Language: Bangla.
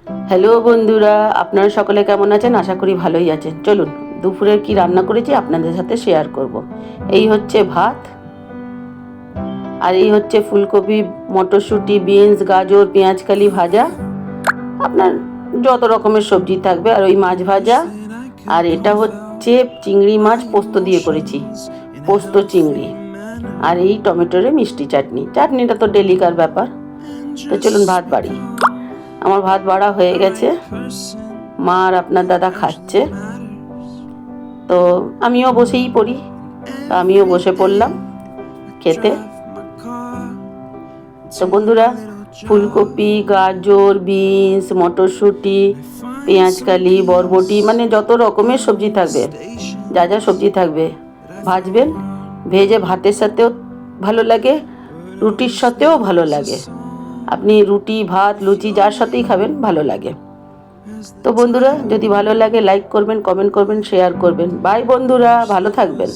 হ্যালো বন্ধুরা, আপনারা সকলে কেমন আছেন? আশা করি ভালোই আছেন। চলুন দুপুরের কি রান্না করেছি আপনাদের সাথে শেয়ার করব। এই হচ্ছে ভাত, আর এই হচ্ছে ফুলকপি, মটরশুঁটি, বিনস, গাজর, পেঁয়াজকালি ভাজা। আপনার যত রকমের সবজি থাকবে, আর ওই মাছ ভাজা। আর এটা হচ্ছে চিংড়ি মাছ পোস্ত দিয়ে করেছি, পোস্ত চিংড়ি। আর এই টমেটোরে মিষ্টি চাটনি। চাটনিটা তো ডেলিকার ব্যাপার। তো চলুন ভাত বাড়ি। আমার ভাত বাড়া হয়ে গেছে, মা আর আপনার দাদা খাচ্ছে। তো আমিও বসেই পড়ি, তো আমিও বসে পড়লাম খেতে। তো বন্ধুরা, ফুলকপি, গাজর, বিনস, মটরশুঁটি, পেঁয়াজকালি, বরবটি, মানে যত রকমের সবজি থাকবে, যা যা সবজি থাকবে ভাজবেন। ভেজে ভাতের সাথেও ভালো লাগে, রুটির সাথেও ভালো লাগে। আপনি রুটি, ভাত, লুচি যার সাথেই খাবেন ভালো লাগে। তো বন্ধুরা, যদি ভালো লাগে লাইক করবেন, কমেন্ট করবেন, শেয়ার করবেন। বাই বন্ধুরা, ভালো থাকবেন।